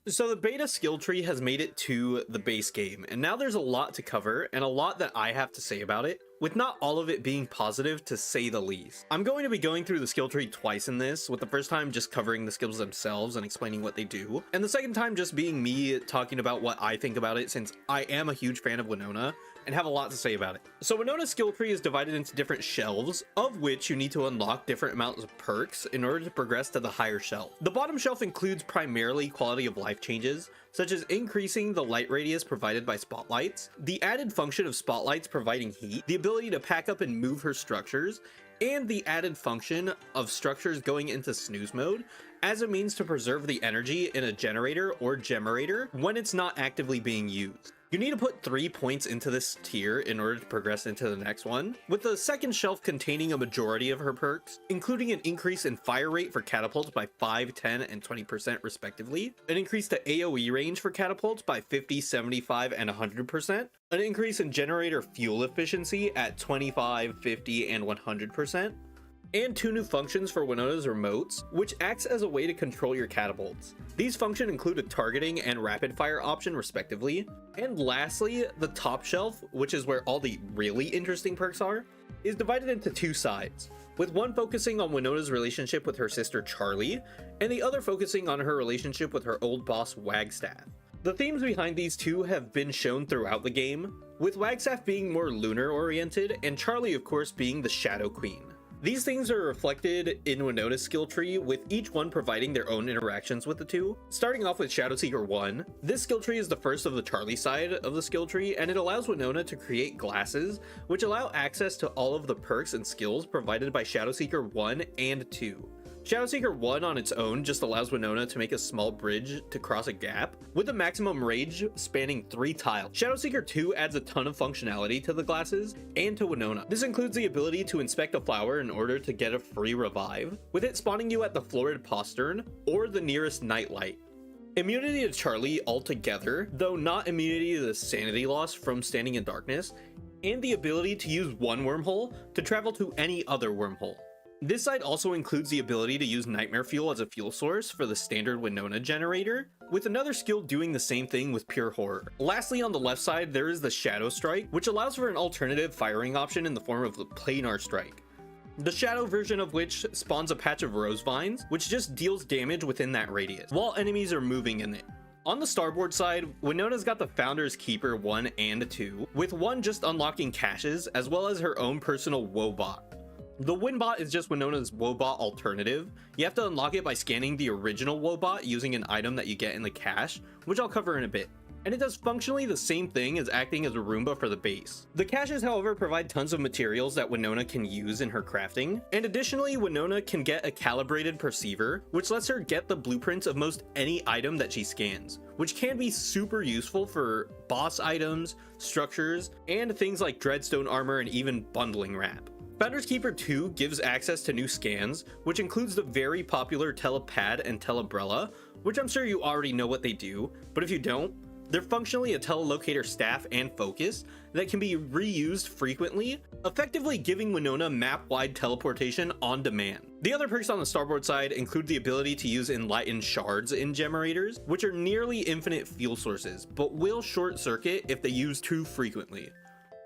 So the beta skill tree has made it to the base game, and now there's a lot to cover and a lot that I have to say about it, with not all of it being positive to say the least. I'm going to be going through the skill tree twice in this, with the first time just covering the skills themselves and explaining what they do, and the second time just being me talking about what I think about it, since I am a huge fan of Winona and have a lot to say about it. So Winona's skill tree is divided into different shelves, of which you need to unlock different amounts of perks in order to progress to the higher shelf. The bottom shelf includes primarily quality of life changes, such as increasing the light radius provided by spotlights, the added function of spotlights providing heat, the ability to pack up and move her structures, and the added function of structures going into snooze mode as a means to preserve the energy in a generator or gemerator when it's not actively being used. You need to put 3 points into this tier in order to progress into the next one, with the second shelf containing a majority of her perks, including an increase in fire rate for catapults by 5, 10, and 20% respectively, an increase to AoE range for catapults by 50, 75, and 100%, an increase in generator fuel efficiency at 25, 50, and 100%, and 2 new functions for Winona's remotes, which acts as a way to control your catapults. These functions include a targeting and rapid fire option respectively. And lastly, the top shelf, which is where all the really interesting perks are, is divided into 2 sides, with one focusing on Winona's relationship with her sister Charlie, and the other focusing on her relationship with her old boss Wagstaff. The themes behind these two have been shown throughout the game, with Wagstaff being more lunar oriented and Charlie of course being the Shadow Queen. These things are reflected in Winona's skill tree, with each one providing their own interactions with the two. Starting off with Shadowseeker 1, this skill tree is the first of the Charlie side of the skill tree, and it allows Winona to create glasses, which allow access to all of the perks and skills provided by Shadowseeker 1 and 2. Shadowseeker 1 on its own just allows Winona to make a small bridge to cross a gap, with a maximum range spanning 3 tiles. Shadowseeker 2 adds a ton of functionality to the glasses and to Winona. This includes the ability to inspect a flower in order to get a free revive, with it spawning you at the florid postern or the nearest nightlight. Immunity to Charlie altogether, though not immunity to the sanity loss from standing in darkness, and the ability to use one wormhole to travel to any other wormhole. This side also includes the ability to use Nightmare Fuel as a fuel source for the standard Winona generator, with another skill doing the same thing with Pure Horror. Lastly, on the left side, there is the Shadow Strike, which allows for an alternative firing option in the form of the Planar Strike. The Shadow version of which spawns a patch of rose vines, which just deals damage within that radius, while enemies are moving in it. On the starboard side, Winona's got the Founder's Keeper 1 and 2, with 1 just unlocking caches, as well as her own personal Woebot. The Winbot is just Winona's Woebot alternative. You have to unlock it by scanning the original Woebot using an item that you get in the cache, which I'll cover in a bit. And it does functionally the same thing as acting as a Roomba for the base. The caches, however, provide tons of materials that Winona can use in her crafting, and additionally, Winona can get a calibrated perceiver, which lets her get the blueprints of most any item that she scans, which can be super useful for boss items, structures, and things like Dreadstone armor and even bundling wrap. Founder's Keeper 2 gives access to new scans, which includes the very popular Telepad and Telebrella, which I'm sure you already know what they do, but if you don't, they're functionally a telelocator staff and focus that can be reused frequently, effectively giving Winona map-wide teleportation on demand. The other perks on the starboard side include the ability to use Enlightened Shards in Gemerators, which are nearly infinite fuel sources, but will short circuit if they use too frequently.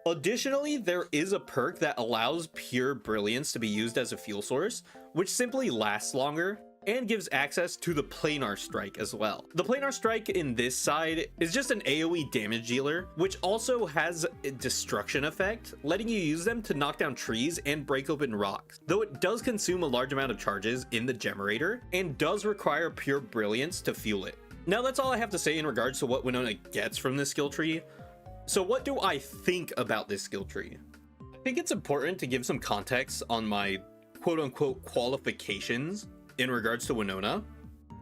Additionally, there is a perk that allows Pure Brilliance to be used as a fuel source, which simply lasts longer and gives access to the Planar Strike as well. The Planar Strike in this side is just an AoE damage dealer, which also has a destruction effect, letting you use them to knock down trees and break open rocks, though it does consume a large amount of charges in the Gemerator and does require Pure Brilliance to fuel it. Now that's all I have to say in regards to what Winona gets from this skill tree. So what do I think about this skill tree? I think it's important to give some context on my quote-unquote qualifications in regards to Winona.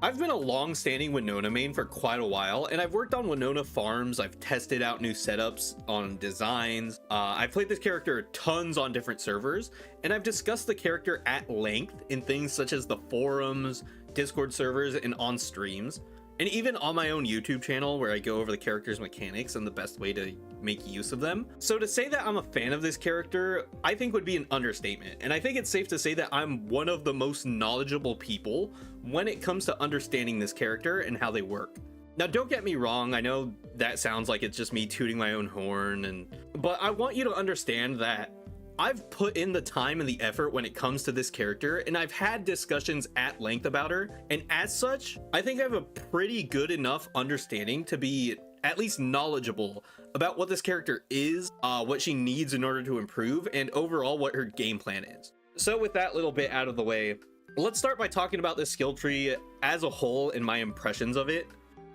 I've been a long-standing Winona main for quite a while, and I've worked on Winona farms, I've tested out new setups on designs, I've played this character tons on different servers, and I've discussed the character at length in things such as the forums, Discord servers, and on streams. And even on my own YouTube channel where I go over the character's mechanics and the best way to make use of them. So to say that I'm a fan of this character, I think would be an understatement. And I think it's safe to say that I'm one of the most knowledgeable people when it comes to understanding this character and how they work. Now, don't get me wrong, I know that sounds like it's just me tooting my own horn, but I want you to understand that I've put in the time and the effort when it comes to this character, and I've had discussions at length about her, and as such, I think I have a pretty good enough understanding to be at least knowledgeable about what this character is, what she needs in order to improve, and overall what her game plan is. So with that little bit out of the way, let's start by talking about this skill tree as a whole and my impressions of it.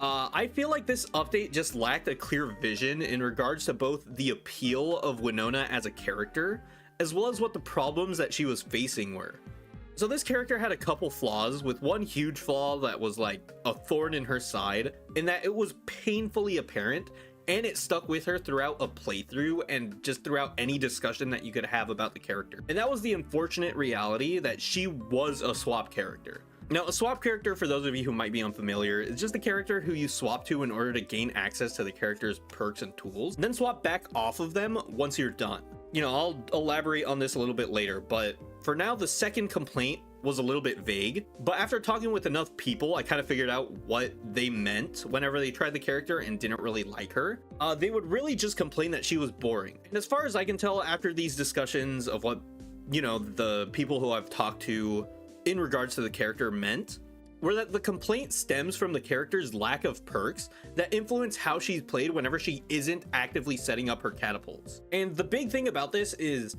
I feel like this update just lacked a clear vision in regards to both the appeal of Winona as a character, as well as what the problems that she was facing were. So this character had a couple flaws, with one huge flaw that was like a thorn in her side, in that it was painfully apparent, and it stuck with her throughout a playthrough and just throughout any discussion that you could have about the character. And that was the unfortunate reality that she was a swap character. Now, a swap character, for those of you who might be unfamiliar, is just a character who you swap to in order to gain access to the character's perks and tools, then swap back off of them once you're done. You know, I'll elaborate on this a little bit later, but for now, the second complaint was a little bit vague, but after talking with enough people, I kind of figured out what they meant whenever they tried the character and didn't really like her. They would really just complain that she was boring. And as far as I can tell, after these discussions of what, you know, the people who I've talked to in regards to the character meant, were that the complaint stems from the character's lack of perks that influence how she's played whenever she isn't actively setting up her catapults. And the big thing about this is,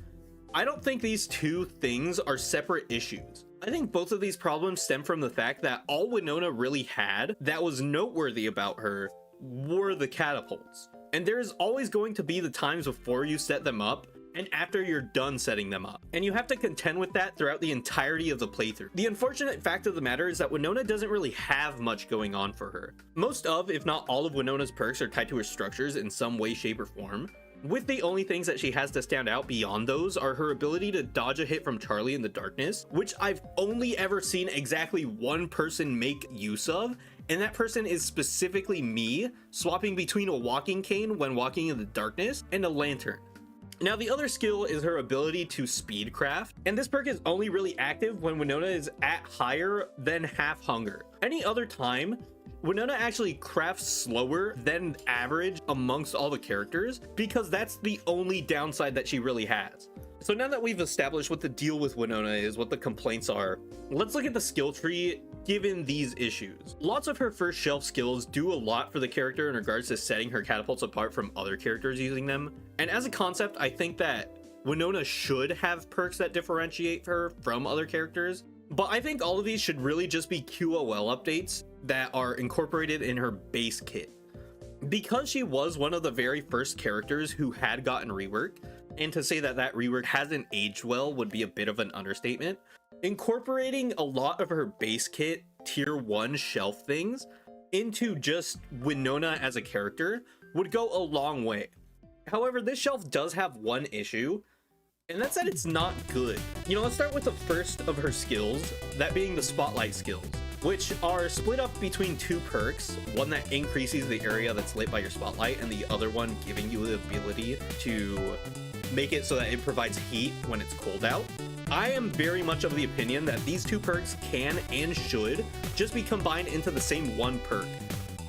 I don't think these two things are separate issues. I think both of these problems stem from the fact that all Winona really had that was noteworthy about her were the catapults. And there's always going to be the times before you set them up and after you're done setting them up, and you have to contend with that throughout the entirety of the playthrough. The unfortunate fact of the matter is that Winona doesn't really have much going on for her. Most of, if not all of, Winona's perks are tied to her structures in some way, shape, or form, with the only things that she has to stand out beyond those are her ability to dodge a hit from Charlie in the darkness, which I've only ever seen exactly one person make use of, and that person is specifically me, swapping between a walking cane when walking in the darkness and a lantern. Now, the other skill is her ability to speedcraft, and this perk is only really active when Winona is at higher than half hunger. Any other time, Winona actually crafts slower than average amongst all the characters, because that's the only downside that she really has. So now that we've established what the deal with Winona is, what the complaints are, let's look at the skill tree given these issues. Lots of her first shelf skills do a lot for the character in regards to setting her catapults apart from other characters using them. And as a concept, I think that Winona should have perks that differentiate her from other characters, but I think all of these should really just be QOL updates that are incorporated in her base kit. Because she was one of the very first characters who had gotten rework, and to say that that rework hasn't aged well would be a bit of an understatement, incorporating a lot of her base kit tier 1 shelf things into just Winona as a character would go a long way. However, this shelf does have one issue, and that's that it's not good. You know, let's start with the first of her skills, that being the spotlight skills, which are split up between two perks, one that increases the area that's lit by your spotlight and the other one giving you the ability to make it so that it provides heat when it's cold out. I am very much of the opinion that these two perks can and should just be combined into the same one perk.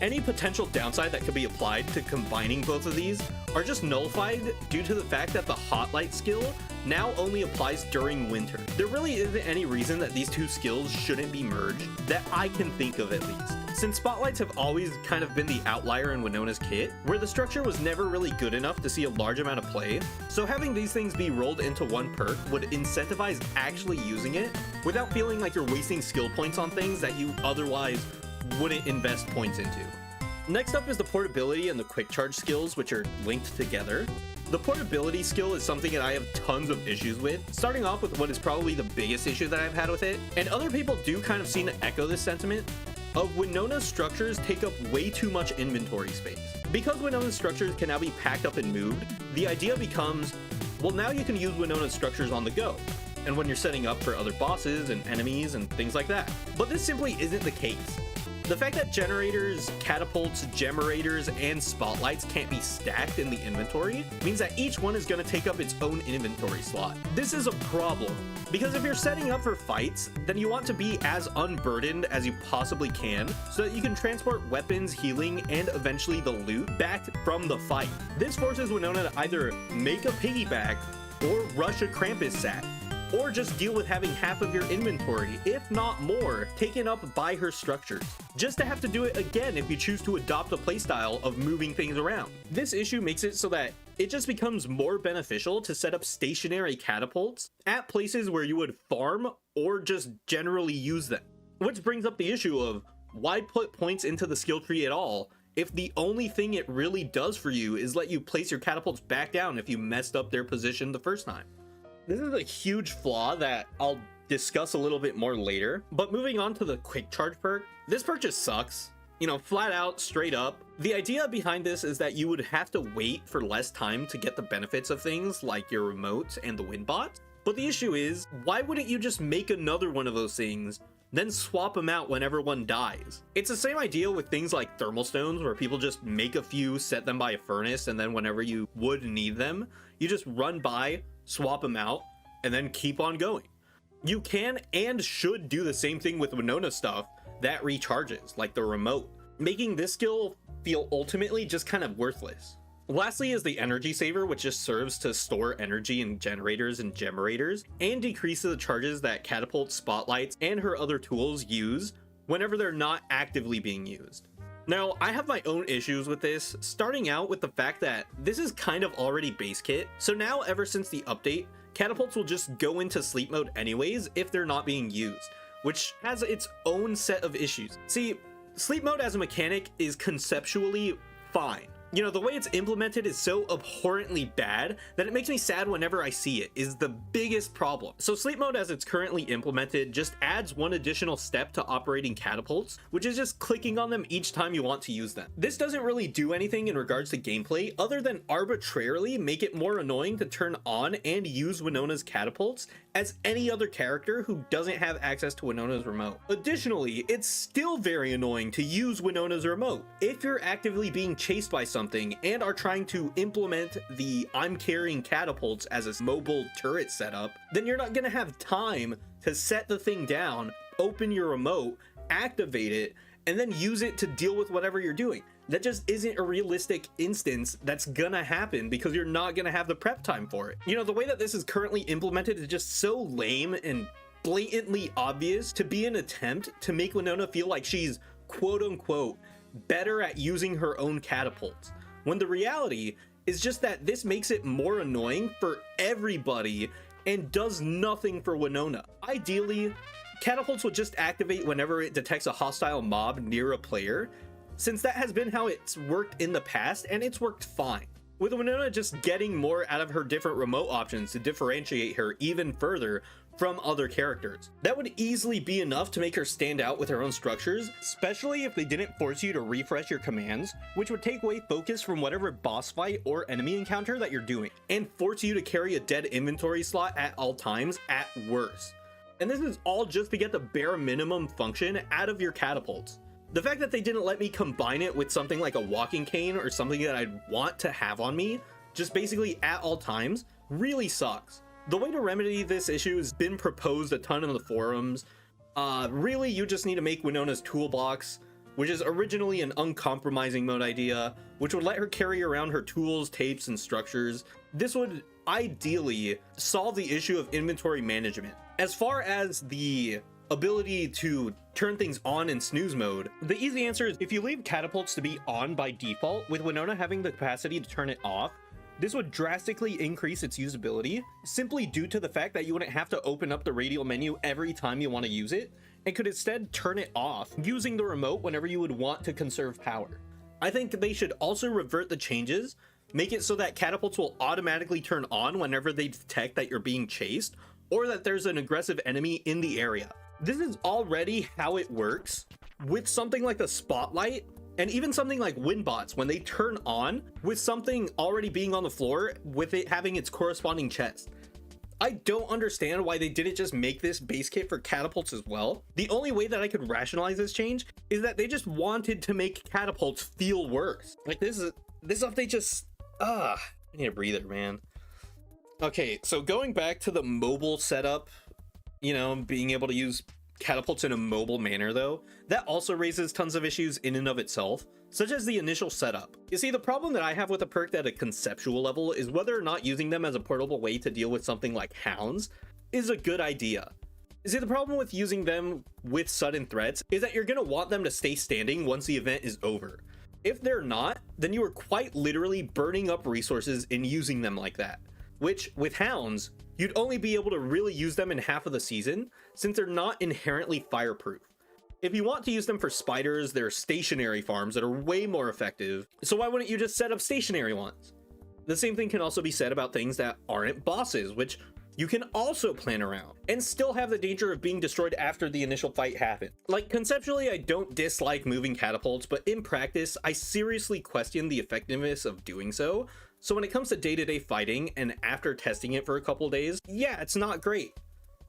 Any potential downside that could be applied to combining both of these are just nullified due to the fact that the hot light skill now only applies during winter. There really isn't any reason that these two skills shouldn't be merged that I can think of, at least. Since spotlights have always kind of been the outlier in Winona's kit, where the structure was never really good enough to see a large amount of play, so having these things be rolled into one perk would incentivize actually using it without feeling like you're wasting skill points on things that you otherwise wouldn't invest points into. Next up is the portability and the quick charge skills, which are linked together. The portability skill is something that I have tons of issues with, starting off with what is probably the biggest issue that I've had with it, and other people do kind of seem to echo this sentiment, of Winona's structures take up way too much inventory space. Because Winona's structures can now be packed up and moved, the idea becomes, well, now you can use Winona's structures on the go, and when you're setting up for other bosses and enemies and things like that. But this simply isn't the case. The fact that generators, catapults, generators, and spotlights can't be stacked in the inventory means that each one is going to take up its own inventory slot. This is a problem, because if you're setting up for fights, then you want to be as unburdened as you possibly can so that you can transport weapons, healing, and eventually the loot back from the fight. This forces Winona to either make a piggyback or rush a Krampus sack, or just deal with having half of your inventory, if not more, taken up by her structures, just to have to do it again if you choose to adopt a playstyle of moving things around. This issue makes it so that it just becomes more beneficial to set up stationary catapults at places where you would farm or just generally use them. Which brings up the issue of why put points into the skill tree at all if the only thing it really does for you is let you place your catapults back down if you messed up their position the first time. This is a huge flaw that I'll discuss a little bit more later, but moving on to the quick charge perk, this perk just sucks. You know, flat out, straight up. The idea behind this is that you would have to wait for less time to get the benefits of things like your remote and the wind bots. But the issue is, why wouldn't you just make another one of those things, then swap them out whenever one dies? It's the same idea with things like thermal stones, where people just make a few, set them by a furnace, and then whenever you would need them, you just run by, swap them out, and then keep on going. You can and should do the same thing with Winona stuff that recharges, like the remote, making this skill feel ultimately just kind of worthless. Lastly is the energy saver, which just serves to store energy in generators and generators, and decreases the charges that catapult, spotlights, and her other tools use whenever they're not actively being used. Now, I have my own issues with this, starting out with the fact that this is kind of already base kit, so now ever since the update, catapults will just go into sleep mode anyways if they're not being used, which has its own set of issues. See, sleep mode as a mechanic is conceptually fine. You know, the way it's implemented is so abhorrently bad that it makes me sad whenever I see it, is the biggest problem. So sleep mode as it's currently implemented just adds one additional step to operating catapults, which is just clicking on them each time you want to use them. This doesn't really do anything in regards to gameplay other than arbitrarily make it more annoying to turn on and use Winona's catapults as any other character who doesn't have access to Winona's remote. Additionally, it's still very annoying to use Winona's remote. If you're actively being chased by something and are trying to implement the I'm carrying catapults as a mobile turret setup, then you're not gonna have time to set the thing down, open your remote, activate it, and then use it to deal with whatever you're doing. That just isn't a realistic instance that's gonna happen because you're not gonna have the prep time for it. You know, the way that this is currently implemented is just so lame and blatantly obvious to be an attempt to make Winona feel like she's quote unquote better at using her own catapults, when the reality is just that this makes it more annoying for everybody and does nothing for Winona. Ideally, catapults would just activate whenever it detects a hostile mob near a player, since that has been how it's worked in the past and it's worked fine. With Winona just getting more out of her different remote options to differentiate her even further from other characters. That would easily be enough to make her stand out with her own structures, especially if they didn't force you to refresh your commands, which would take away focus from whatever boss fight or enemy encounter that you're doing, and force you to carry a dead inventory slot at all times at worst. And this is all just to get the bare minimum function out of your catapults. The fact that they didn't let me combine it with something like a walking cane or something that I'd want to have on me, just basically at all times, really sucks. The way to remedy this issue has been proposed a ton in the forums. Really, you just need to make Winona's toolbox, which is originally an uncompromising mode idea, which would let her carry around her tools, tapes, and structures. This would ideally solve the issue of inventory management. As far as the ability to turn things on in snooze mode, the easy answer is if you leave catapults to be on by default, with Winona having the capacity to turn it off, this would drastically increase its usability, simply due to the fact that you wouldn't have to open up the radial menu every time you want to use it, and could instead turn it off using the remote whenever you would want to conserve power. I think they should also revert the changes, make it so that catapults will automatically turn on whenever they detect that you're being chased, or that there's an aggressive enemy in the area. This is already how it works with something like the spotlight, and even something like wind bots when they turn on with something already being on the floor with it having its corresponding chest. I don't understand why they didn't just make this base kit for catapults as well. The only way that I could rationalize this change is that they just wanted to make catapults feel worse. Like this update just, I need a breather, man. Okay, so going back to the mobile setup, you know, being able to use catapults in a mobile manner though, that also raises tons of issues in and of itself, such as the initial setup. You see, the problem that I have with a perk at a conceptual level is whether or not using them as a portable way to deal with something like hounds is a good idea. You see, the problem with using them with sudden threats is that you're going to want them to stay standing once the event is over. If they're not, then you are quite literally burning up resources in using them like that, which with hounds, you'd only be able to really use them in half of the season since they're not inherently fireproof. If you want to use them for spiders, there are stationary farms that are way more effective, so why wouldn't you just set up stationary ones? The same thing can also be said about things that aren't bosses, which you can also plan around, and still have the danger of being destroyed after the initial fight happened. Like, conceptually, I don't dislike moving catapults, but in practice, I seriously question the effectiveness of doing so. So when it comes to day-to-day fighting, and after testing it for a couple days, yeah, it's not great.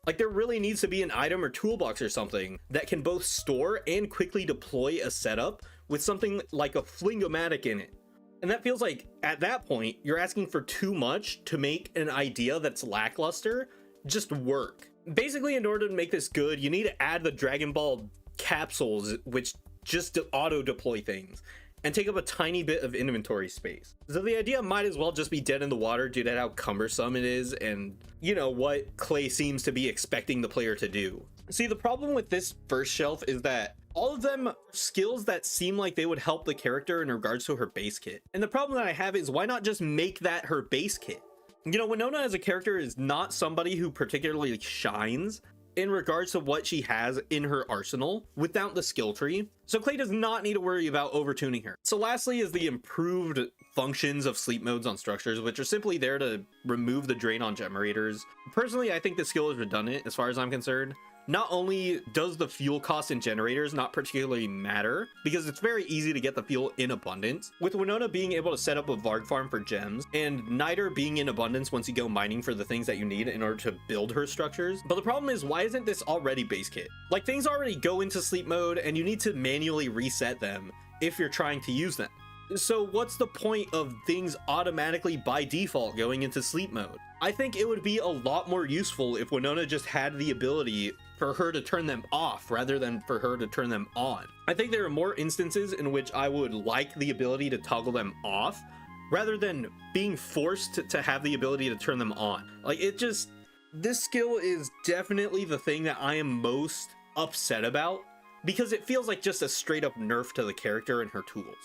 Like, there really needs to be an item or toolbox or something that can both store and quickly deploy a setup with something like a Fling-O-Matic in it. And that feels like, at that point, you're asking for too much to make an idea that's lackluster just work. Basically, in order to make this good, you need to add the Dragon Ball capsules, which just auto-deploy things, and take up a tiny bit of inventory space. So the idea might as well just be dead in the water due to how cumbersome it is and, you know, what Clay seems to be expecting the player to do. See, the problem with this first shelf is that all of them are skills that seem like they would help the character in regards to her base kit. And the problem that I have is, why not just make that her base kit? You know, Winona as a character is not somebody who particularly shines in regards to what she has in her arsenal without the skill tree, so Clay does not need to worry about overtuning her. So lastly is the improved functions of sleep modes on structures, which are simply there to remove the drain on generators. Personally, I think the skill is redundant as far as I'm concerned. Not only does the fuel cost in generators not particularly matter, because it's very easy to get the fuel in abundance, with Winona being able to set up a Varg farm for gems, and Niter being in abundance once you go mining for the things that you need in order to build her structures. But the problem is, why isn't this already base kit? Like, things already go into sleep mode and you need to manually reset them if you're trying to use them. So what's the point of things automatically by default going into sleep mode? I think it would be a lot more useful if Winona just had the ability for her to turn them off rather than for her to turn them on. I think there are more instances in which I would like the ability to toggle them off rather than being forced to have the ability to turn them on. Like, it just, this skill is definitely the thing that I am most upset about, because it feels like just a straight up nerf to the character and her tools.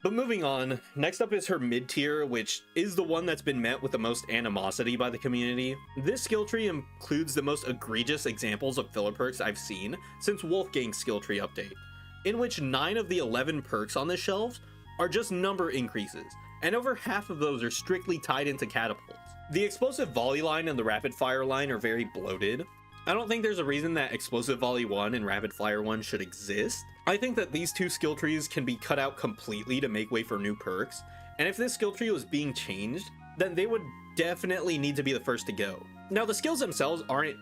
But moving on, next up is her mid tier, which is the one that's been met with the most animosity by the community. This skill tree includes the most egregious examples of filler perks I've seen since Wolfgang's skill tree update, in which 9 of the 11 perks on this shelf are just number increases, and over half of those are strictly tied into catapults. The explosive volley line and the rapid fire line are very bloated. I don't think there's a reason that Explosive Volley 1 and Rapid Fire 1 should exist. I think that these two skill trees can be cut out completely to make way for new perks, and if this skill tree was being changed, then they would definitely need to be the first to go. Now, the skills themselves aren't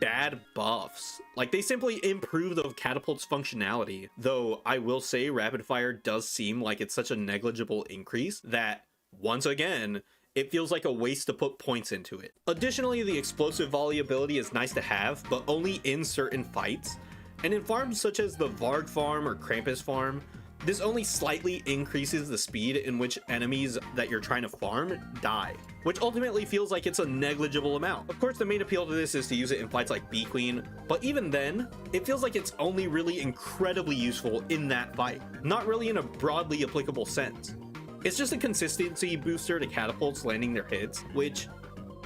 bad buffs, like, they simply improve the catapult's functionality, though I will say Rapid Fire does seem like it's such a negligible increase that, once again, it feels like a waste to put points into it. Additionally, the explosive volley ability is nice to have, but only in certain fights. And in farms such as the Varg farm or Krampus farm, this only slightly increases the speed in which enemies that you're trying to farm die, which ultimately feels like it's a negligible amount. Of course, the main appeal to this is to use it in fights like Bee Queen, but even then, it feels like it's only really incredibly useful in that fight, not really in a broadly applicable sense. It's just a consistency booster to catapults landing their hits, which,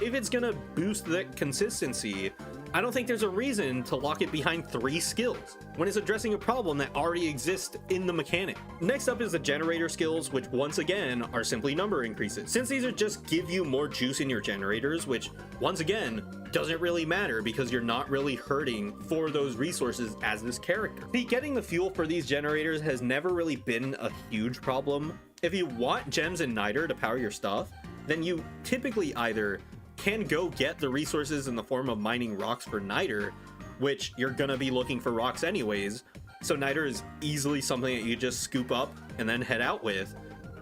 if it's gonna boost that consistency, I don't think there's a reason to lock it behind 3 skills when it's addressing a problem that already exists in the mechanic. Next up is the generator skills, which once again are simply number increases, since these are just give you more juice in your generators, which once again doesn't really matter because you're not really hurting for those resources as this character. See, getting the fuel for these generators has never really been a huge problem. If you want gems and niter to power your stuff, then you typically either can go get the resources in the form of mining rocks for Niter, which you're gonna be looking for rocks anyways, so Niter is easily something that you just scoop up and then head out with.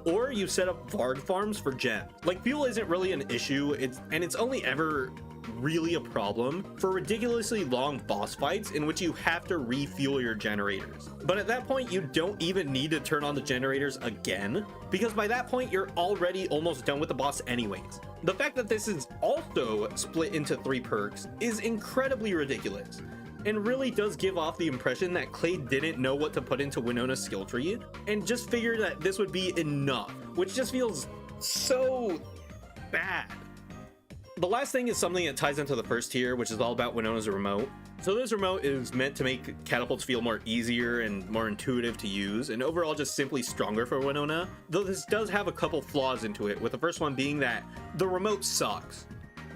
Or you set up Vard farms for gem. Like, fuel isn't really an issue, it's only ever really a problem for ridiculously long boss fights in which you have to refuel your generators. But at that point, you don't even need to turn on the generators again, because by that point, you're already almost done with the boss anyways. The fact that this is also split into 3 perks is incredibly ridiculous, and really does give off the impression that Clay didn't know what to put into Winona's skill tree, and just figured that this would be enough, which just feels so bad. The last thing is something that ties into the first tier, which is all about Winona's remote. So this remote is meant to make catapults feel more easier and more intuitive to use, and overall just simply stronger for Winona, though this does have a couple flaws into it, with the first one being that the remote sucks.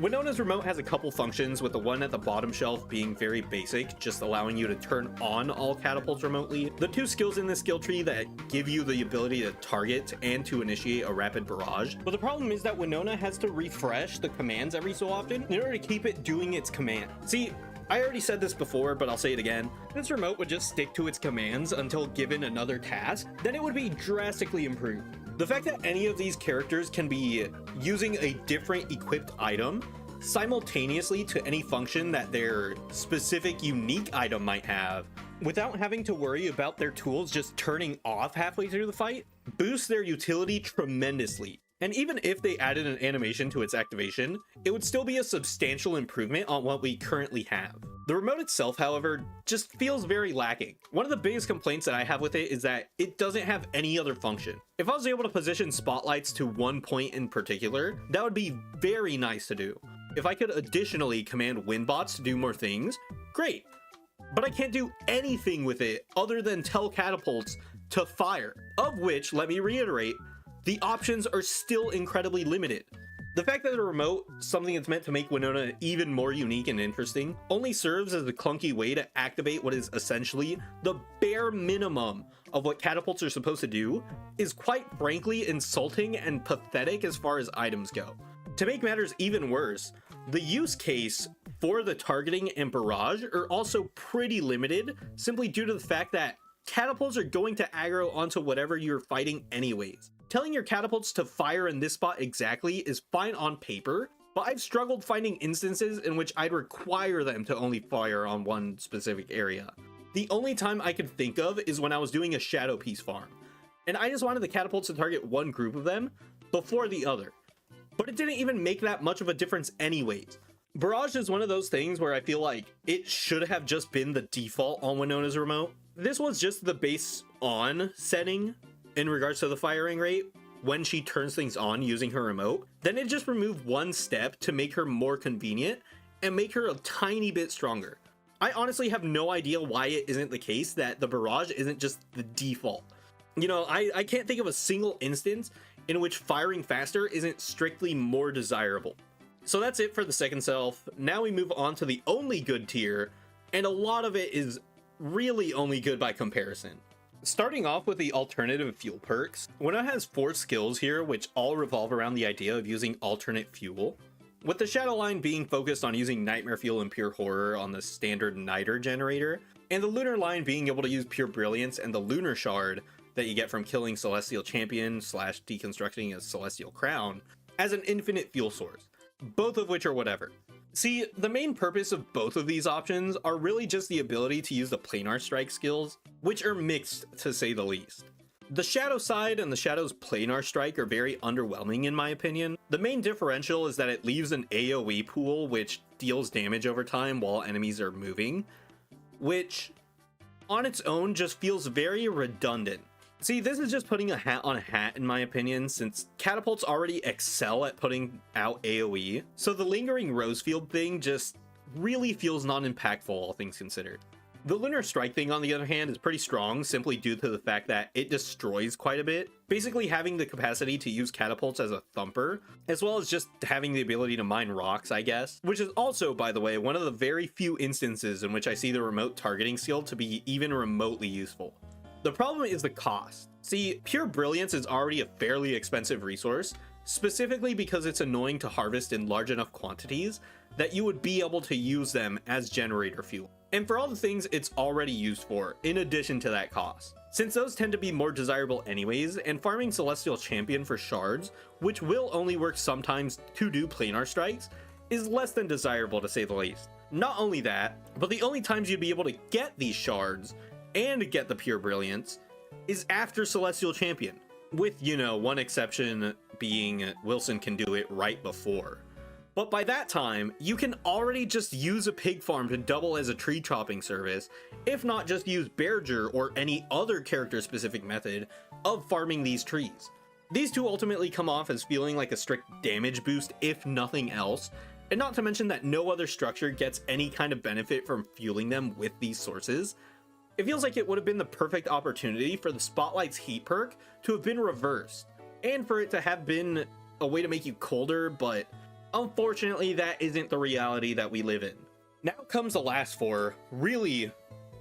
Winona's remote has a couple functions, with the one at the bottom shelf being very basic, just allowing you to turn on all catapults remotely. The 2 skills in this skill tree that give you the ability to target and to initiate a rapid barrage. But the problem is that Winona has to refresh the commands every so often in order to keep it doing its command. See, I already said this before, but I'll say it again. This remote would just stick to its commands until given another task, then it would be drastically improved. The fact that any of these characters can be using a different equipped item simultaneously to any function that their specific unique item might have, without having to worry about their tools just turning off halfway through the fight, boosts their utility tremendously. And even if they added an animation to its activation, it would still be a substantial improvement on what we currently have. The remote itself, however, just feels very lacking. One of the biggest complaints that I have with it is that it doesn't have any other function. If I was able to position spotlights to one point in particular, that would be very nice to do. If I could additionally command windbots to do more things, great. But I can't do anything with it other than tell catapults to fire, of which, let me reiterate, the options are still incredibly limited. The fact that the remote, something that's meant to make Winona even more unique and interesting, only serves as a clunky way to activate what is essentially the bare minimum of what catapults are supposed to do, is quite frankly insulting and pathetic as far as items go. To make matters even worse, the use case for the targeting and barrage are also pretty limited, simply due to the fact that catapults are going to aggro onto whatever you're fighting anyways. Telling your catapults to fire in this spot exactly is fine on paper, but I've struggled finding instances in which I'd require them to only fire on one specific area. The only time I could think of is when I was doing a Shadow Piece farm, and I just wanted the catapults to target one group of them before the other. But it didn't even make that much of a difference anyways. Barrage is one of those things where I feel like it should have just been the default on Winona's remote. This was just the base on setting in regards to the firing rate when she turns things on using her remote. Then it just removed one step to make her more convenient and make her a tiny bit stronger. I honestly have no idea why it isn't the case that the barrage isn't just the default. You know, I can't think of a single instance in which firing faster isn't strictly more desirable. So that's it for the second self. Now we move on to the only good tier, and a lot of it is really only good by comparison. Starting off with the alternative fuel perks, Winona has 4 skills here which all revolve around the idea of using alternate fuel, with the Shadow line being focused on using Nightmare Fuel and Pure Horror on the standard Niter generator, and the Lunar line being able to use Pure Brilliance and the Lunar Shard that you get from killing Celestial Champion / deconstructing a Celestial Crown as an infinite fuel source, both of which are whatever. See, the main purpose of both of these options are really just the ability to use the Planar Strike skills, which are mixed to say the least. The Shadow side and the Shadow's Planar Strike are very underwhelming in my opinion. The main differential is that it leaves an AoE pool which deals damage over time while enemies are moving, which on its own just feels very redundant. See, this is just putting a hat on a hat in my opinion, since catapults already excel at putting out AoE, so the lingering Rosefield thing just really feels non-impactful all things considered. The Lunar Strike thing on the other hand is pretty strong simply due to the fact that it destroys quite a bit, basically having the capacity to use catapults as a thumper, as well as just having the ability to mine rocks, I guess, which is also, by the way, one of the very few instances in which I see the remote targeting skill to be even remotely useful. The problem is the cost. See, Pure Brilliance is already a fairly expensive resource, specifically because it's annoying to harvest in large enough quantities that you would be able to use them as generator fuel. And for all the things it's already used for, in addition to that cost. Since those tend to be more desirable anyways, and farming Celestial Champion for shards, which will only work sometimes to do planar strikes, is less than desirable to say the least. Not only that, but the only times you'd be able to get these shards and get the Pure Brilliance is after Celestial Champion, with, you know, one exception being Wilson can do it right before. But by that time, you can already just use a pig farm to double as a tree chopping service, if not just use Bearger or any other character specific method of farming these trees. These two ultimately come off as feeling like a strict damage boost if nothing else, and not to mention that no other structure gets any kind of benefit from fueling them with these sources. It feels like it would have been the perfect opportunity for the Spotlight's heat perk to have been reversed, and for it to have been a way to make you colder, but unfortunately that isn't the reality that we live in. Now comes the last four, really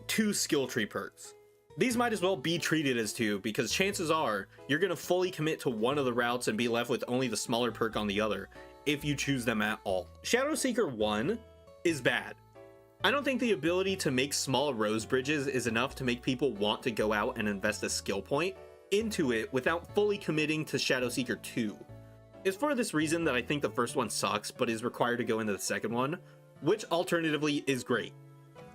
two skill tree perks. These might as well be treated as two, because chances are you're going to fully commit to one of the routes and be left with only the smaller perk on the other, if you choose them at all. Shadow Seeker 1 is bad. I don't think the ability to make small rose bridges is enough to make people want to go out and invest a skill point into it without fully committing to Shadow Seeker 2. It's for this reason that I think the first one sucks, but is required to go into the second one, which alternatively is great.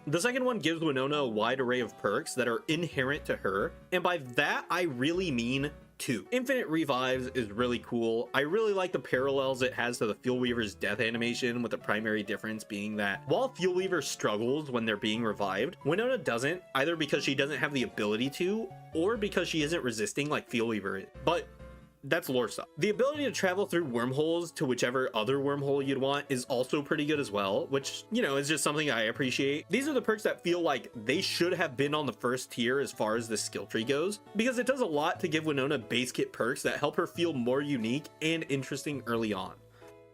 The second one gives Winona a wide array of perks that are inherent to her, and by that I really mean two. Infinite Revives is really cool. I really like the parallels it has to the Fuel Weaver's death animation, with the primary difference being that while Fuel Weaver struggles when they're being revived, Winona doesn't, either because she doesn't have the ability to, or because she isn't resisting like Fuel Weaver is. But that's lore stuff. The ability to travel through wormholes to whichever other wormhole you'd want is also pretty good as well, which, you know, is just something I appreciate. These are the perks that feel like they should have been on the first tier as far as the skill tree goes, because it does a lot to give Winona base kit perks that help her feel more unique and interesting early on.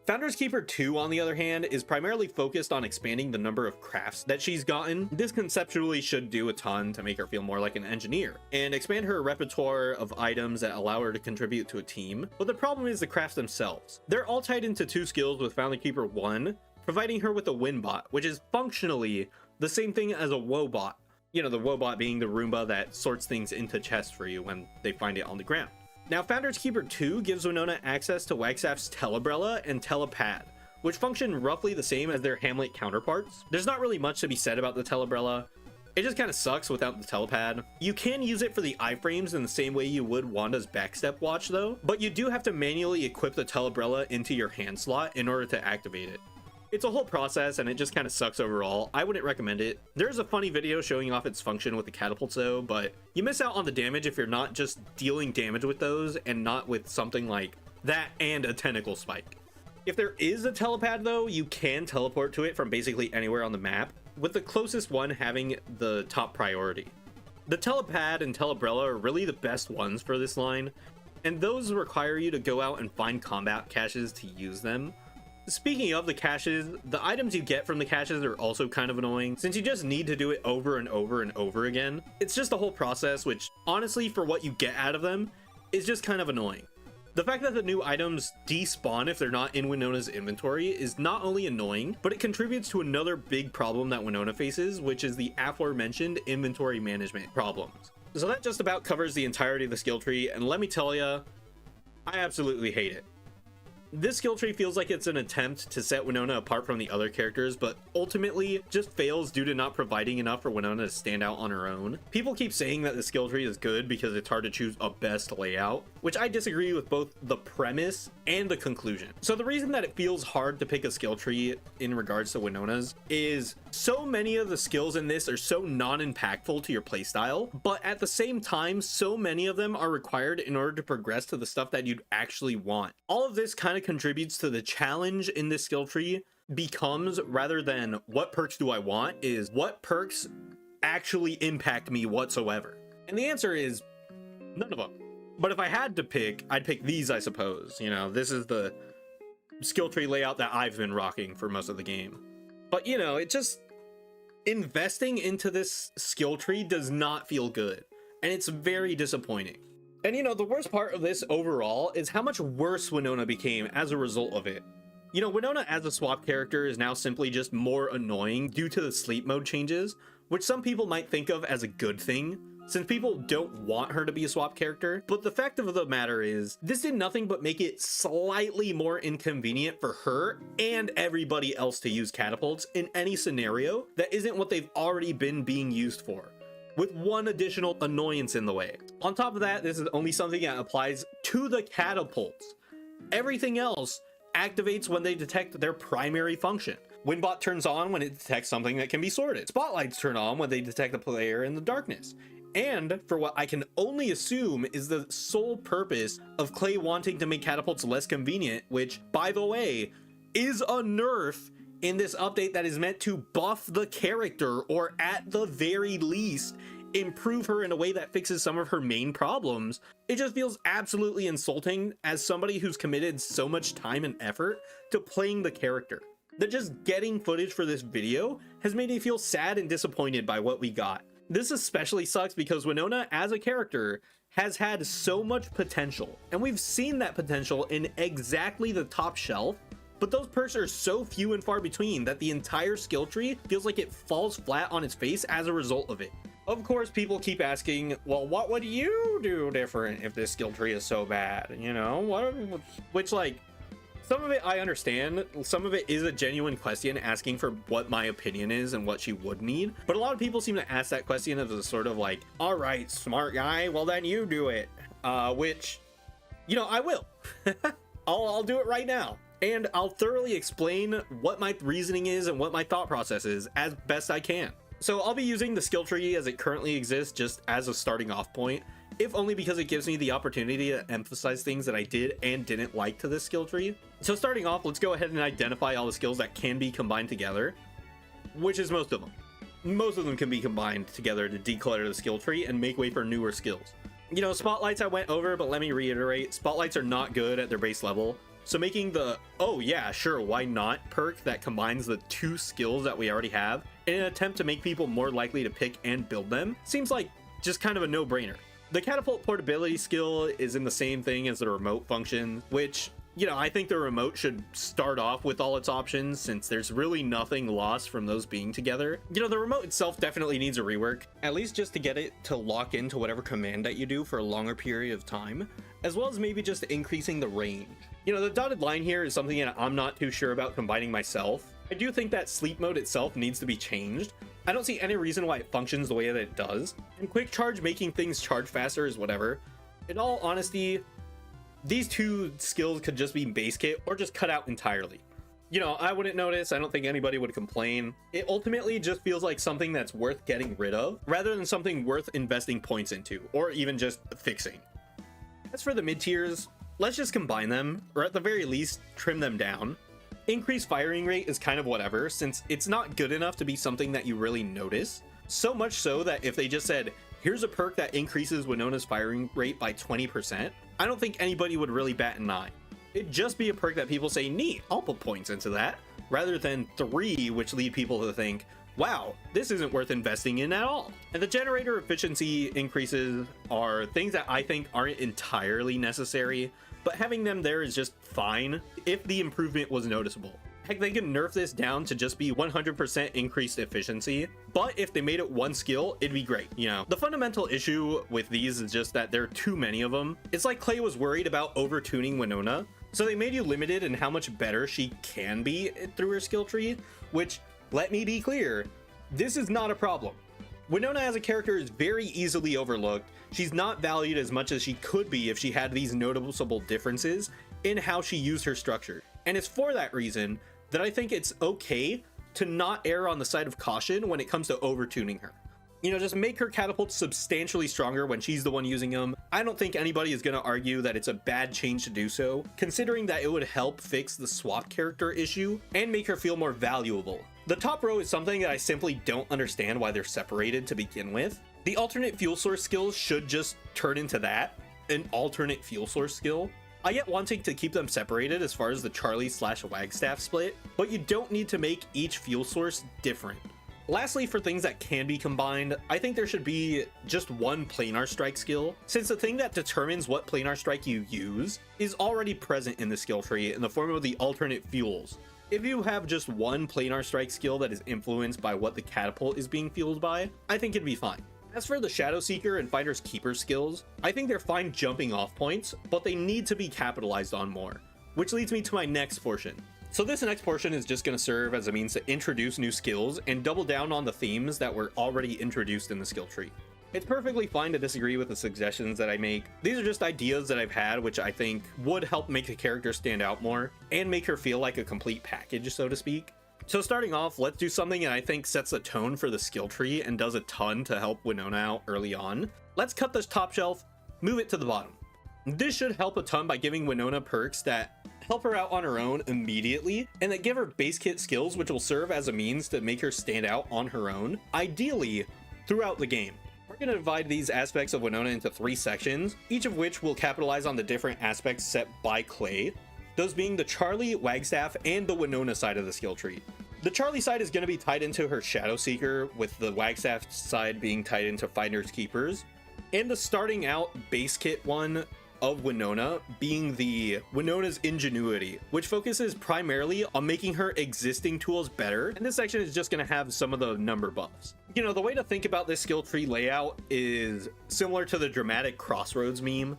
Founder's Keeper 2, on the other hand, is primarily focused on expanding the number of crafts that she's gotten. This conceptually should do a ton to make her feel more like an engineer, and expand her repertoire of items that allow her to contribute to a team. But the problem is the crafts themselves. They're all tied into two skills, with Founders Keeper 1 providing her with a win bot, which is functionally the same thing as a woe bot. You know, the woe bot being the Roomba that sorts things into chests for you when they find it on the ground. Now, Founder's Keeper 2 gives Winona access to Wagstaff's Telebrella and Telepad, which function roughly the same as their Hamlet counterparts. There's not really much to be said about the Telebrella. It just kind of sucks without the Telepad. You can use it for the iframes in the same way you would Wanda's Backstep Watch though, but you do have to manually equip the Telebrella into your hand slot in order to activate it. It's a whole process, and it just kind of sucks overall. I wouldn't recommend it. There's a funny video showing off its function with the catapults though, but you miss out on the damage if you're not just dealing damage with those and not with something like that and a tentacle spike. If there is a telepad though, you can teleport to it from basically anywhere on the map, with the closest one having the top priority. The telepad and telebrella are really the best ones for this line, and those require you to go out and find combat caches to use them. Speaking of the caches, the items you get from the caches are also kind of annoying, since you just need to do it over and over and over again. It's just a whole process, which honestly, for what you get out of them, is just kind of annoying. The fact that the new items despawn if they're not in Winona's inventory is not only annoying, but it contributes to another big problem that Winona faces, which is the aforementioned inventory management problems. So that just about covers the entirety of the skill tree, and let me tell ya, I absolutely hate it. This skill tree feels like it's an attempt to set Winona apart from the other characters, but ultimately just fails due to not providing enough for Winona to stand out on her own. People keep saying that the skill tree is good because it's hard to choose a best layout, which I disagree with both the premise and the conclusion. So the reason that it feels hard to pick a skill tree in regards to Winona's is so many of the skills in this are so non-impactful to your playstyle, but at the same time, so many of them are required in order to progress to the stuff that you'd actually want. All of this kind of contributes to the challenge in this skill tree becomes, rather than what perks do I want, is what perks actually impact me whatsoever. And the answer is none of them. But if I had to pick, I'd pick these, I suppose. You know, this is the skill tree layout that I've been rocking for most of the game. But you know, it just, investing into this skill tree does not feel good, and it's very disappointing. And you know, the worst part of this overall is how much worse Winona became as a result of it. You know, Winona as a swap character is now simply just more annoying due to the sleep mode changes, which some people might think of as a good thing, since people don't want her to be a swap character. But the fact of the matter is, this did nothing but make it slightly more inconvenient for her and everybody else to use catapults in any scenario that isn't what they've already been being used for, with one additional annoyance in the way. On top of that, this is only something that applies to the catapults. Everything else activates when they detect their primary function. Winbot turns on when it detects something that can be sorted. Spotlights turn on when they detect a player in the darkness. And for what I can only assume is the sole purpose of Klei wanting to make catapults less convenient, which, by the way, is a nerf in this update that is meant to buff the character, or at the very least, improve her in a way that fixes some of her main problems. It just feels absolutely insulting as somebody who's committed so much time and effort to playing the character, that just getting footage for this video has made me feel sad and disappointed by what we got. This especially sucks because Winona as a character has had so much potential, and we've seen that potential in exactly the top shelf, but those perks are so few and far between that the entire skill tree feels like it falls flat on its face as a result of it. Of course, people keep asking, well, what would you do different if this skill tree is so bad? You know, which, like, some of it I understand. Some of it is a genuine question asking for what my opinion is and what she would need. But a lot of people seem to ask that question as a sort of like, all right, smart guy, well then you do it. Which, you know, I will. I'll do it right now. And I'll thoroughly explain what my reasoning is and what my thought process is as best I can. So I'll be using the skill tree as it currently exists just as a starting off point, if only because it gives me the opportunity to emphasize things that I did and didn't like to this skill tree. So starting off, let's go ahead and identify all the skills that can be combined together, which is most of them. Most of them can be combined together to declutter the skill tree and make way for newer skills. You know, spotlights I went over, but let me reiterate, spotlights are not good at their base level. So making the, oh yeah, sure, why not perk that combines the two skills that we already have in an attempt to make people more likely to pick and build them seems like just kind of a no-brainer. The catapult portability skill is in the same thing as the remote function, which, you know, I think the remote should start off with all its options since there's really nothing lost from those being together. You know, the remote itself definitely needs a rework, at least just to get it to lock into whatever command that you do for a longer period of time, as well as maybe just increasing the range. You know, the dotted line here is something that I'm not too sure about combining myself. I do think that sleep mode itself needs to be changed. I don't see any reason why it functions the way that it does. And quick charge making things charge faster is whatever. In all honesty, these two skills could just be base kit or just cut out entirely. You know, I wouldn't notice. I don't think anybody would complain. It ultimately just feels like something that's worth getting rid of rather than something worth investing points into or even just fixing. As for the mid tiers, let's just combine them, or at the very least, trim them down. Increased firing rate is kind of whatever, since it's not good enough to be something that you really notice. So much so that if they just said, here's a perk that increases Winona's firing rate by 20%, I don't think anybody would really bat an eye. It'd just be a perk that people say, neat, I'll put points into that, rather than 3, which lead people to think, wow, this isn't worth investing in at all. And the generator efficiency increases are things that I think aren't entirely necessary, but having them there is just fine if the improvement was noticeable. Heck, they can nerf this down to just be 100% increased efficiency, but if they made it one skill, it'd be great, you know? The fundamental issue with these is just that there are too many of them. It's like Klei was worried about over-tuning Winona, so they made you limited in how much better she can be through her skill tree, which, let me be clear, this is not a problem. Winona as a character is very easily overlooked. She's not valued as much as she could be if she had these noticeable differences in how she used her structure. And it's for that reason that I think it's okay to not err on the side of caution when it comes to over-tuning her. You know, just make her catapults substantially stronger when she's the one using them. I don't think anybody is going to argue that it's a bad change to do so, considering that it would help fix the swap character issue and make her feel more valuable. The top row is something that I simply don't understand why they're separated to begin with. The alternate fuel source skills should just turn into that, an alternate fuel source skill. I get wanting to keep them separated as far as the Charlie/Wagstaff split, but you don't need to make each fuel source different. Lastly, for things that can be combined, I think there should be just one planar strike skill, since the thing that determines what planar strike you use is already present in the skill tree in the form of the alternate fuels. If you have just one planar strike skill that is influenced by what the catapult is being fueled by, I think it'd be fine. As for the Shadow Seeker and Finder's Keeper skills, I think they're fine jumping off points, but they need to be capitalized on more, which leads me to my next portion. So this next portion is just going to serve as a means to introduce new skills and double down on the themes that were already introduced in the skill tree. It's perfectly fine to disagree with the suggestions that I make. These are just ideas that I've had which I think would help make the character stand out more and make her feel like a complete package, so to speak. So starting off, let's do something that I think sets the tone for the skill tree and does a ton to help Winona out early on. Let's cut this top shelf, move it to the bottom. This should help a ton by giving Winona perks that help her out on her own immediately, and that give her base kit skills which will serve as a means to make her stand out on her own, ideally throughout the game. We're going to divide these aspects of Winona into 3 sections, each of which will capitalize on the different aspects set by Clay, those being the Charlie, Wagstaff, and the Winona side of the skill tree. The Charlie side is going to be tied into her Shadow Seeker, with the Wagstaff side being tied into Finder's Keepers, and the starting out base kit one of Winona being the Winona's Ingenuity, which focuses primarily on making her existing tools better, and this section is just going to have some of the number buffs. You know, the way to think about this skill tree layout is similar to the dramatic Crossroads meme.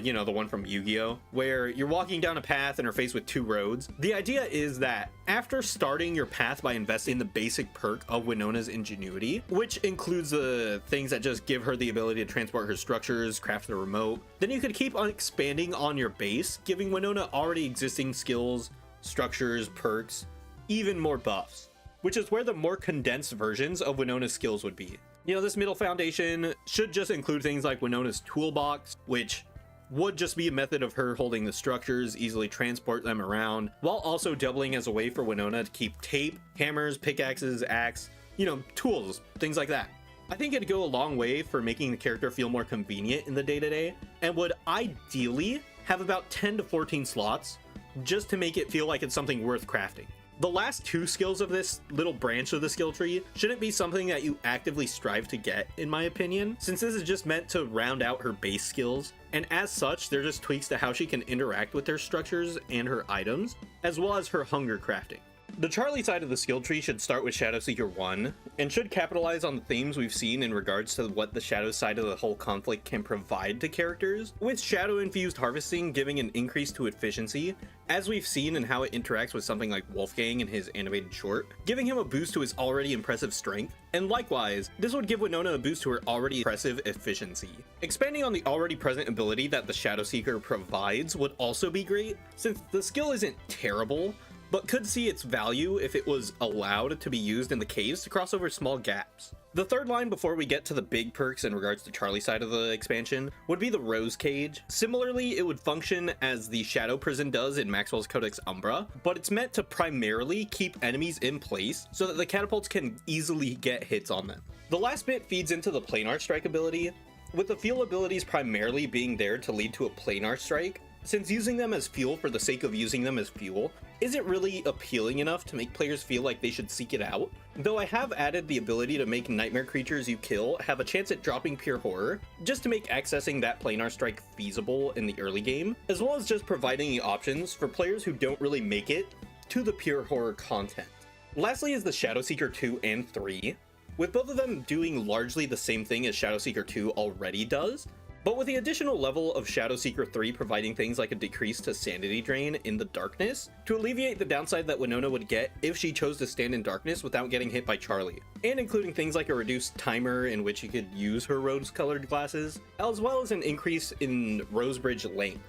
You know, the one from Yu-Gi-Oh, where you're walking down a path and are faced with 2 roads. The idea is that after starting your path by investing in the basic perk of Winona's Ingenuity, which includes the things that just give her the ability to transport her structures, craft the remote, then you could keep on expanding on your base, giving Winona already existing skills, structures, perks, even more buffs, which is where the more condensed versions of Winona's skills would be. You know, this middle foundation should just include things like Winona's Toolbox, which would just be a method of her holding the structures, easily transport them around, while also doubling as a way for Winona to keep tape, hammers, pickaxes, axe, you know, tools, things like that. I think it'd go a long way for making the character feel more convenient in the day-to-day, and would ideally have about 10 to 14 slots, just to make it feel like it's something worth crafting. The last 2 skills of this little branch of the skill tree shouldn't be something that you actively strive to get, in my opinion, since this is just meant to round out her base skills, and as such, they're just tweaks to how she can interact with her structures and her items, as well as her hunger crafting. The Charlie side of the skill tree should start with Shadow Seeker 1, and should capitalize on the themes we've seen in regards to what the Shadow side of the whole conflict can provide to characters, with Shadow-infused harvesting giving an increase to efficiency, as we've seen in how it interacts with something like Wolfgang in his animated short, giving him a boost to his already impressive strength, and likewise, this would give Winona a boost to her already impressive efficiency. Expanding on the already present ability that the Shadow Seeker provides would also be great, since the skill isn't terrible, but could see its value if it was allowed to be used in the caves to cross over small gaps. The third line before we get to the big perks in regards to Charlie side of the expansion would be the Rose Cage. Similarly, it would function as the Shadow Prison does in Maxwell's Codex Umbra, but it's meant to primarily keep enemies in place so that the catapults can easily get hits on them. The last bit feeds into the Planar Strike ability, with the fuel abilities primarily being there to lead to a Planar Strike, since using them as fuel for the sake of using them as fuel isn't really appealing enough to make players feel like they should seek it out. Though I have added the ability to make nightmare creatures you kill have a chance at dropping pure horror, just to make accessing that Planar Strike feasible in the early game, as well as just providing the options for players who don't really make it to the pure horror content. Lastly is the Shadow Seeker 2 and 3, with both of them doing largely the same thing as Shadow Seeker 2 already does, but with the additional level of Shadow Seeker 3 providing things like a decrease to sanity drain in the darkness to alleviate the downside that Winona would get if she chose to stand in darkness without getting hit by Charlie, and including things like a reduced timer in which you could use her rose-colored glasses, as well as an increase in Rose Bridge length.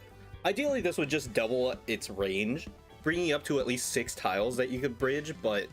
Ideally, this would just double its range, bringing up to at least 6 tiles that you could bridge, but,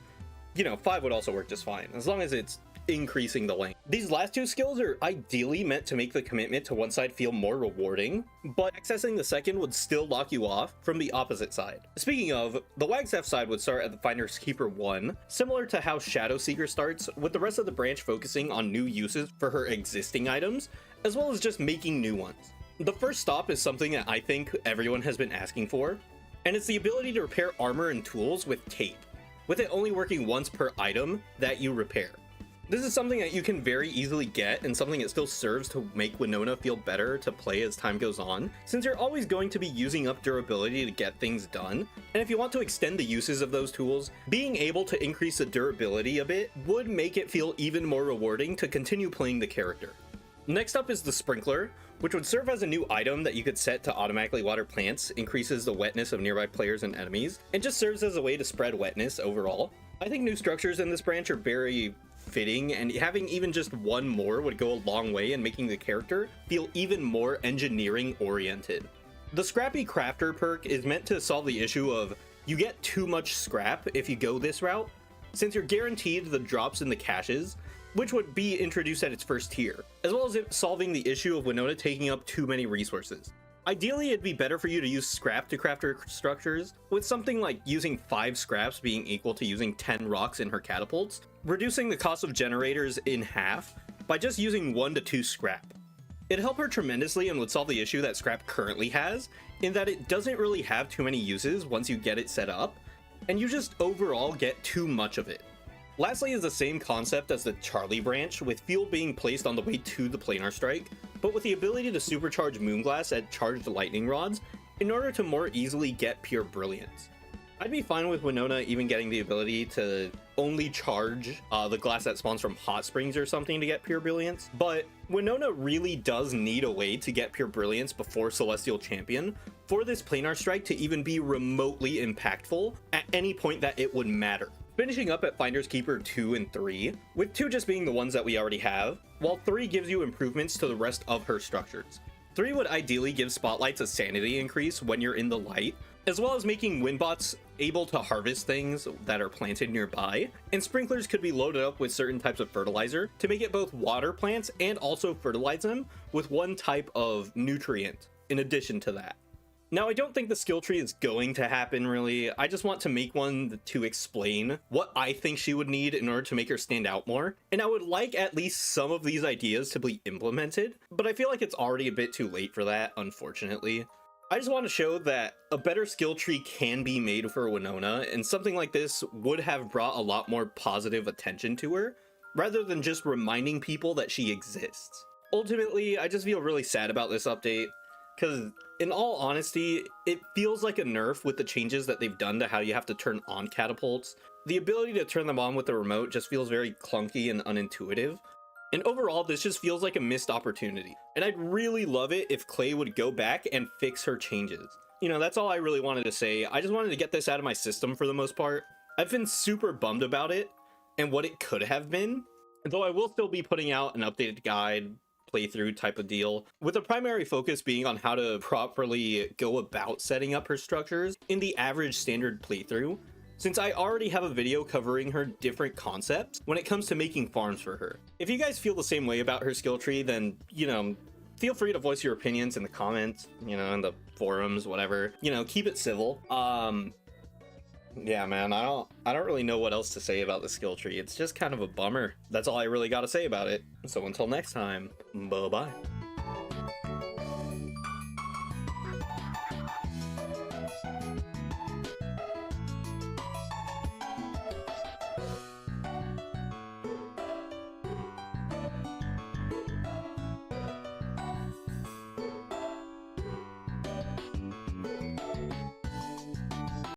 you know, 5 would also work just fine, as long as it's increasing the length. These last 2 skills are ideally meant to make the commitment to one side feel more rewarding, but accessing the second would still lock you off from the opposite side. Speaking of, the Wagstaff side would start at the Finder's Keeper 1, similar to how Shadow Seeker starts, with the rest of the branch focusing on new uses for her existing items, as well as just making new ones. The first stop is something that I think everyone has been asking for, and it's the ability to repair armor and tools with tape. with it only working once per item that you repair. This is something that you can very easily get and something that still serves to make Winona feel better to play as time goes on, since you're always going to be using up durability to get things done, and if you want to extend the uses of those tools, being able to increase the durability a bit would make it feel even more rewarding to continue playing the character. Next up is the Sprinkler, which would serve as a new item that you could set to automatically water plants, increases the wetness of nearby players and enemies, and just serves as a way to spread wetness overall. I think new structures in this branch are very fitting, and having even just one more would go a long way in making the character feel even more engineering oriented. The Scrappy Crafter perk is meant to solve the issue of you get too much scrap if you go this route, since you're guaranteed the drops in the caches, which would be introduced at its first tier, as well as it solving the issue of Winona taking up too many resources. Ideally, it'd be better for you to use scrap to craft her structures, with something like using 5 scraps being equal to using 10 rocks in her catapults, reducing the cost of generators in half by just using 1 to 2 scrap. It'd help her tremendously and would solve the issue that scrap currently has, in that it doesn't really have too many uses once you get it set up, and you just overall get too much of it. Lastly is the same concept as the Charlie branch, with fuel being placed on the way to the planar strike, but with the ability to supercharge Moonglass at charged lightning rods in order to more easily get pure brilliance. I'd be fine with Winona even getting the ability to only charge the glass that spawns from hot springs or something to get pure brilliance, but Winona really does need a way to get pure brilliance before Celestial Champion for this planar strike to even be remotely impactful at any point that it would matter. Finishing up at Finders Keeper 2 and 3, with 2 just being the ones that we already have, while 3 gives you improvements to the rest of her structures. 3 would ideally give Spotlights a sanity increase when you're in the light, as well as making Windbots able to harvest things that are planted nearby, and Sprinklers could be loaded up with certain types of fertilizer to make it both water plants and also fertilize them with one type of nutrient in addition to that. Now, I don't think the skill tree is going to happen, really. I just want to make one to explain what I think she would need in order to make her stand out more. And I would like at least some of these ideas to be implemented, but I feel like it's already a bit too late for that, unfortunately. I just want to show that a better skill tree can be made for Winona, and something like this would have brought a lot more positive attention to her, rather than just reminding people that she exists. Ultimately, I just feel really sad about this update, because in all honesty, it feels like a nerf with the changes that they've done to how you have to turn on catapults. The ability to turn them on with the remote just feels very clunky and unintuitive. And overall, this just feels like a missed opportunity. And I'd really love it if Clay would go back and fix her changes. You know, that's all I really wanted to say. I just wanted to get this out of my system for the most part. I've been super bummed about it and what it could have been, though I will still be putting out an updated guide, playthrough type of deal, with the primary focus being on how to properly go about setting up her structures in the average standard playthrough, since I already have a video covering her different concepts when it comes to making farms for her. If you guys feel the same way about her skill tree, then, you know, feel free to voice your opinions in the comments, you know, in the forums, whatever. You know, keep it civil. Yeah, man, I don't really know what else to say about the skill tree. It's just kind of a bummer. That's all I really got to say about it. So until next time, bye-bye.